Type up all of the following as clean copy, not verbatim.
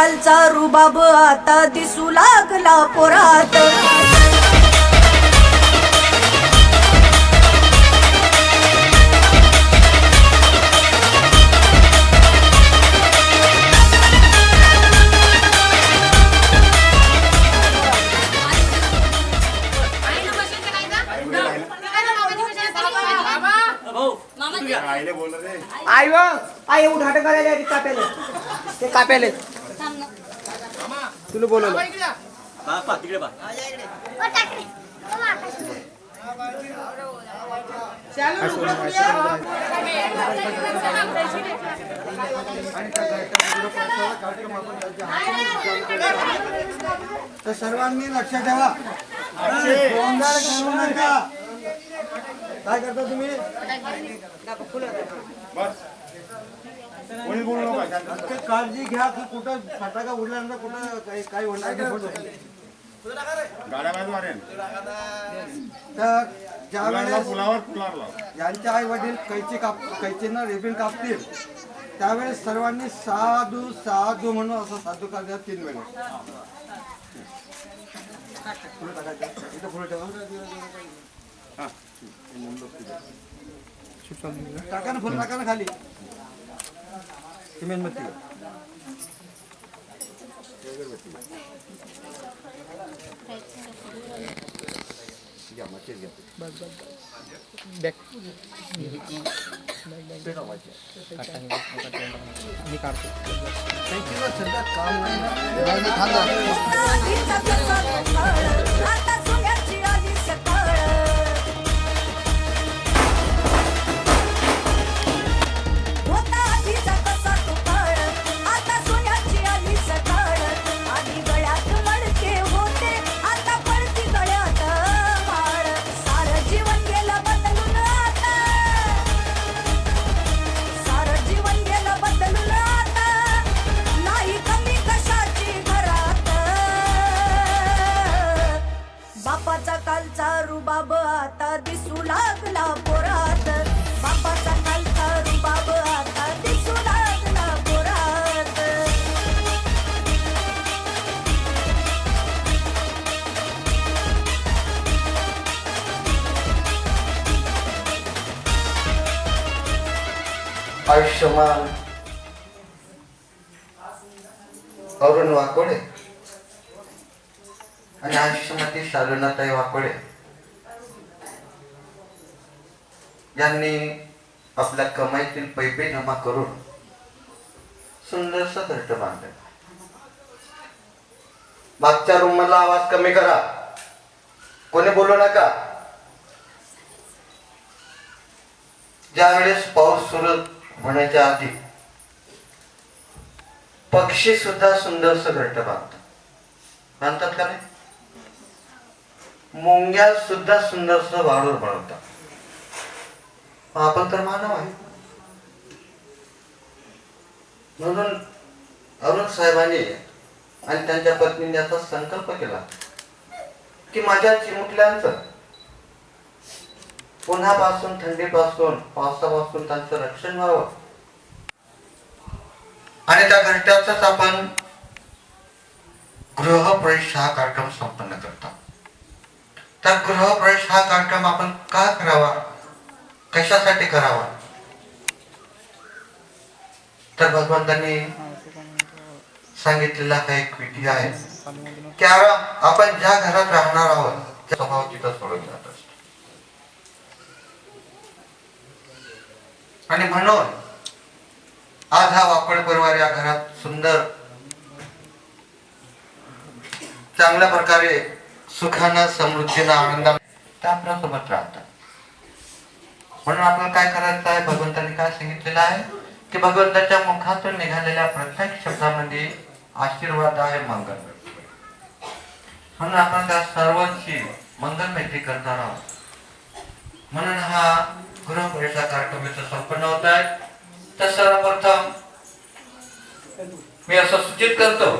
कालचा रुबाब आता दिसू लागला पोरात. आई व आई उठाट करायला काप्याले ते काप्याले तुला बोलवलं तर सर्वांनी लक्ष ठेवा, गोंधळ करू नका. काय करता तुम्ही? काळजी घ्या की कुठं फटाका उडल्यानंतर कुठं काही होणार नाही. तर ज्या वेळेस यांचे आई वडील कैचीनं रिबीन कापतील त्यावेळेस सर्वांनी साधू साधू म्हणून असं साधू का 3 वेळेस टाका ना, फुल टाका ना खाली सिमेंटमध्ये. मी काढतो काम बापाचा कालचा रुबाब आता दिसू लागला पोरात. बापाचा कालचा रुबाब आता दिसू लागला पोरात. आयुष्यमान अरुण वाकोडे आणि आयुष्यमती शालुनाताई वाकोडे यांनी आपल्या कमाईतील पैसे जमा करून सुंदरसं घरट बांधलं. मागच्या रूम मधला आवाज कमी करा, कोणी बोलू नका. ज्या वेळेस पाऊस सुरू होण्याच्या आधी पक्षी सुद्धा सुंदरसं घरट बांधतात का नाही? मुंग्या सुद्धा सुंदरसं वाळूर बनवतात. आपण तर मानव आहे. म्हणून अरुण साहेबांनी आणि त्यांच्या पत्नीने असा संकल्प केला की माझ्या चिमुकल्यांचं उन्हापासून, थंडीपासून, पावसापासून त्यांचं रक्षण व्हावं आणि त्या घरट्याचाच आपण गृहप्रवेश हा कार्यक्रम संपन्न करतो. त्या गृहप्रवेश हा कार्यक्रम आपण का करावा, कशासाठी करावा? तर भगवंतांनी सांगितलेला हा एक विधी आहे की आपण ज्या घरात राहणार आहोत त्या स्वभाव तिथं सोडून जात असतो. आणि म्हणून आज हा वाकड परिवार या घरात सुंदर चांगल्या प्रकारे सुखानं, समृद्धीनं, आनंदानं त्या आपल्यासोबत राहतात. म्हणून आपल्याला काय करायचं आहे? भगवंतांनी काय सांगितलेलं आहे की भगवंताच्या मुखातून निघालेल्या प्रत्येक शब्दामध्ये आशीर्वाद आहे, मंगल. म्हणून आपण त्या सर्वांची मंगल मैत्री करणार आहोत. म्हणून हा गृहप्रवेशा कार्यक्रम संपन्न होत आहे. तर सर्वप्रथम मी असं सूचित करतो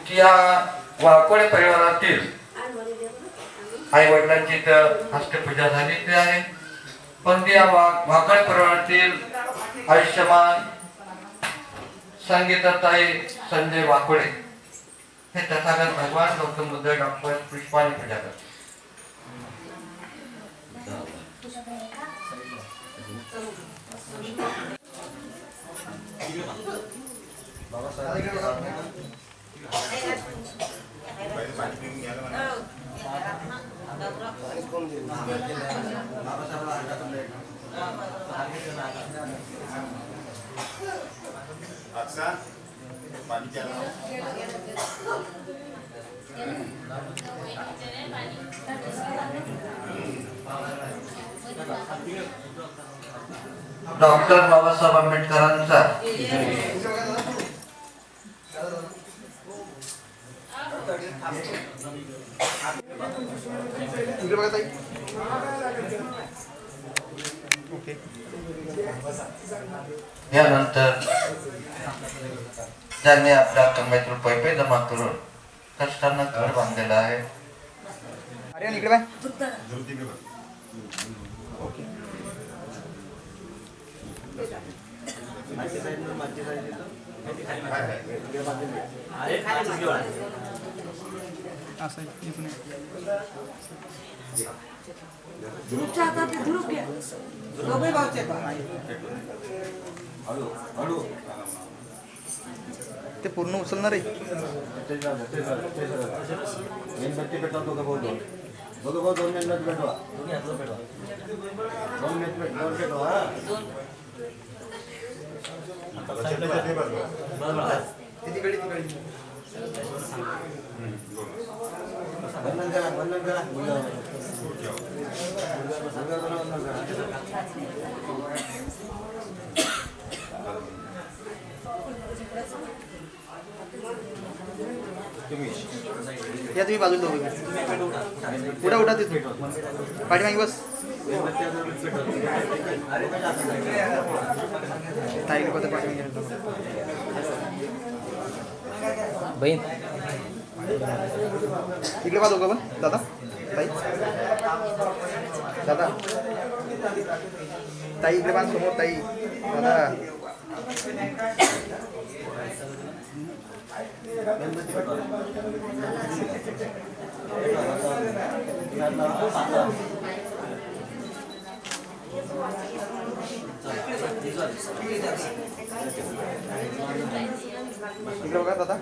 की या वाकोडे परिवारातील आई वडिलांची तर हस्तपूजा झालेली आहे, पण या वाकोडे परिवारातील आयुष्यमान संगीताताई संजय वाकुळे हे तथागत भगवान गौतम बुद्ध डॉक्टर पुष्पाली प्रजापती. डॉक्टर बाबासाहेब आंबेडकरांचा यानंतर ज्यांनी आपल्या कमाईतून पैसे जमा करून कष्टांना घर बांधलेलं आहे. अरे इकडे बाय. ग्रुपच्या हातात ग्रुप घ्या. दोघे भाऊचे ते पूर्ण उचलणार आहे. या तुम्ही बाजूला दोघे उठा उठा तिथून पाठीमागे बस. ताई लोक तर पाठीमागे बहीण इकडे पहा दोघं पण. दादा ताई दादा ताई इकडे पहा समोर. ताई दादा इकडे बघा दादा.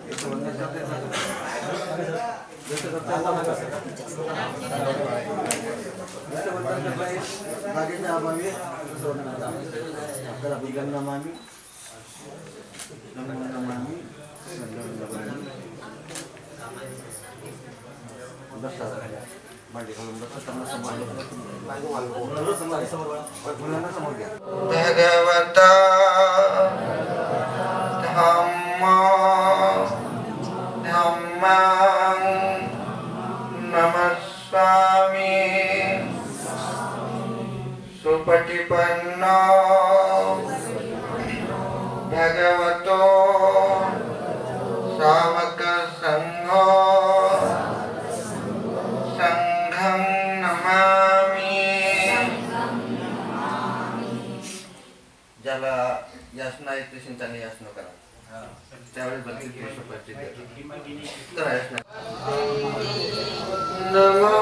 भगवता धम्मं नमस्सामि सुपटिपन्नो भगवतो सावक संघो संघं नमामि. ज्याला यासना येते त्याने यासना करा. त्यावेळेस बघतील नमो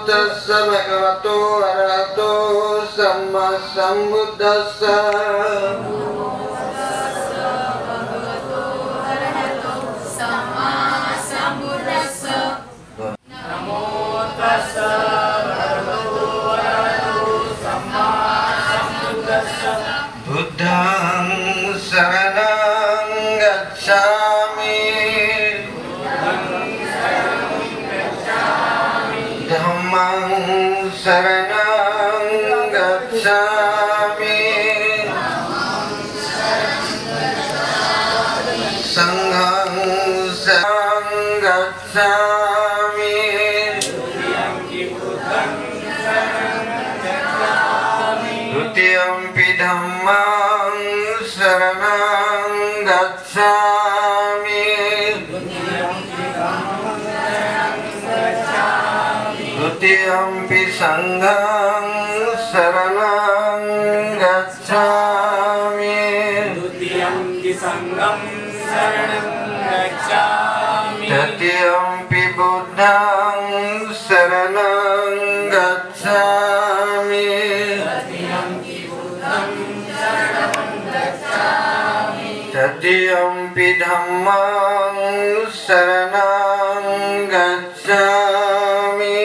तस्स भगवतो अरहतो सम्मा सम्बुद्धस्स. बुद्धं शरणं गच्छामि धम्मं शरणं गच्छामि संघं शरणं गच्छामि. द्वितीयंपि धम्मं शरणं गच्छामि द्वितीयंपि संघं शरणं गच्छामि. द्वितीयं संघं तृतीयम्पि बुद्धं शरणं गच्छामि तृतीयम्पि धम्मं शरणं गच्छामि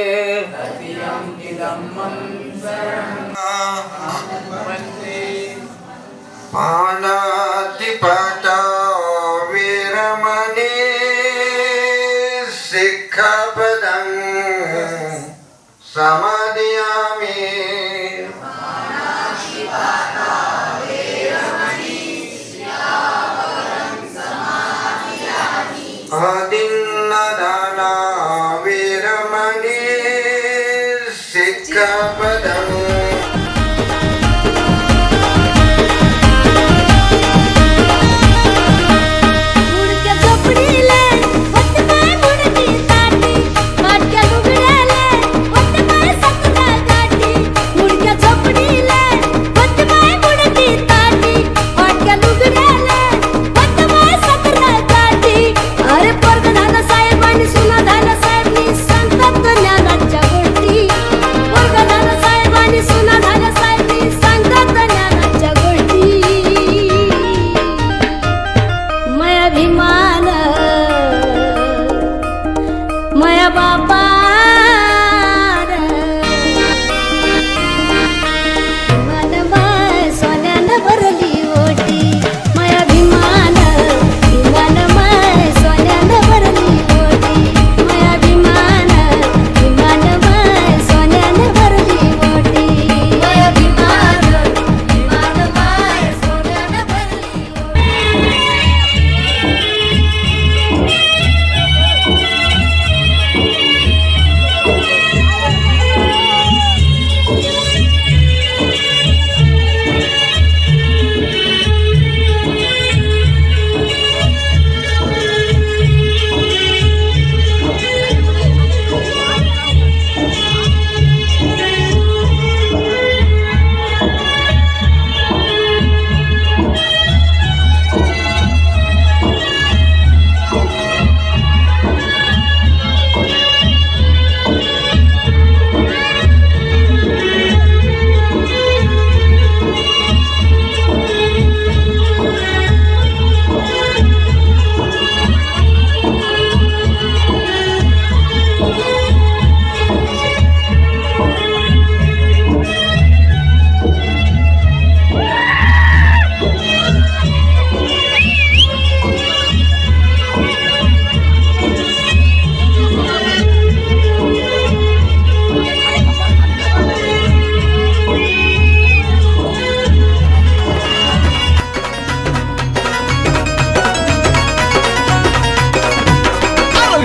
पानातिपाता वीरमणि सिक्खपदं समादयामि आदिन्नदाना वीरमणि सिक्खपदं उडक्या झोपडीले होत पाय मुडकी ताटी फाटक्या लुगड्याले होत पाय सतरा गाठी उडक्या झोपडीले होत पाय मुडकी ताटी फाटक्या लुगड्याले होत पाय सतरा गाठी अरे पोरग झालं साहेब आणि सुना झालं साहेब मी सांगतात ज्ञानाच्या गोष्टी पोरग झालं साहेब आणि सुना झालं साहेब मी सांगतात ज्ञानाच्या गोष्टी मय अभिमान मय बापार मन माय सोन्यानं भरली ओटी मय अभिमान विमान माय सोन्यानं भरली ओटी मय अभिमान विमान माय सोन्यानं भरली ओटी मय अभिमान विमान माय सोन्यानं भरली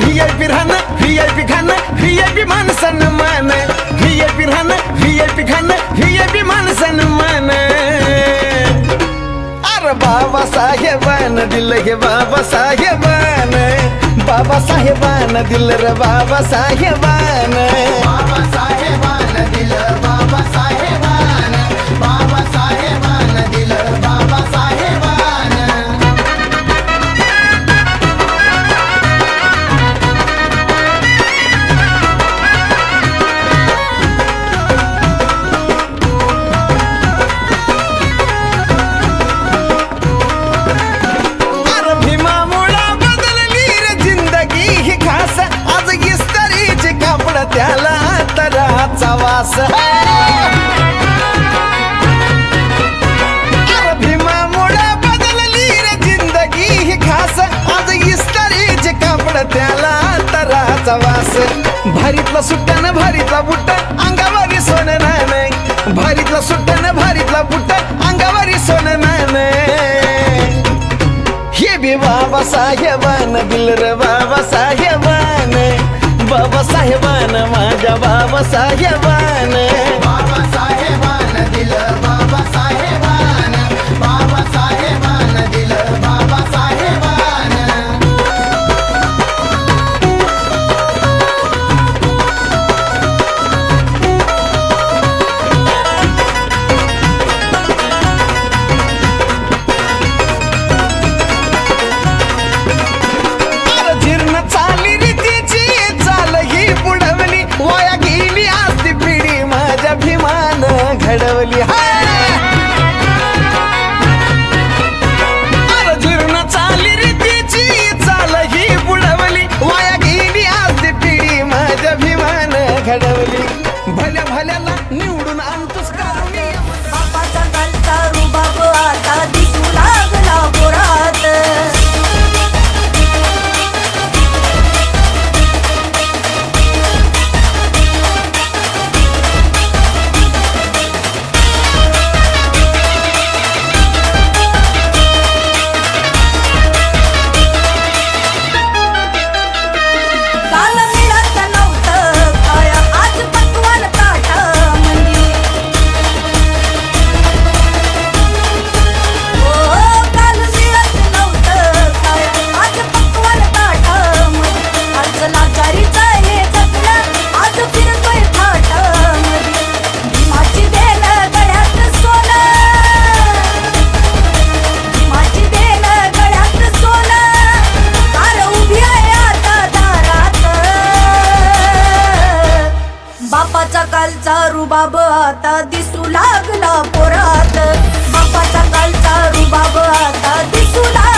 VIP राहणं VIP खाणं VIP माणसानं मान VIP राहणं VIP खाणं VIP माणसानं मान अरे बाबासाहेबानं दिलं हे बाबासाहेबानं बाबासाहेबानं दिलं रे बाबासाहेबानं बाबासाहेबानं दिलं बाबासाहेबानं बाबासाहेबानं दिलं बाबासाहेबानं अरे भीमामुळं बदलली रे जिंदगी ही खास आज इस्त्रीचे कापड त्याला तराचा वास अरे भीमामुळं बदलली रे जिंदगी ही खास आज इस्त्रीचे कापड त्याला तराचा वास भारीतला सुट्टानं भारीतला बुट्ट अंगावरी सोनं नाणे भारीतला सुट्टानं भारीतला बुट्ट अंगावरी सोनं नाणे हे बी बाबासाहेबानं दिलं रे बाबासाहेबानं बाबासाहेबानं माझ्या बाबासाहेबानं बाबासाहेबानं दिलं बाबासाहेबानं बाबासाहेबानं दिलं बाबासाहेबानं अरे जीर्ण चाली रीतीची कालचा रुबाब आता दिसू लागला पोरात, बापाचा कालचा रुबाब आता दिसू लागला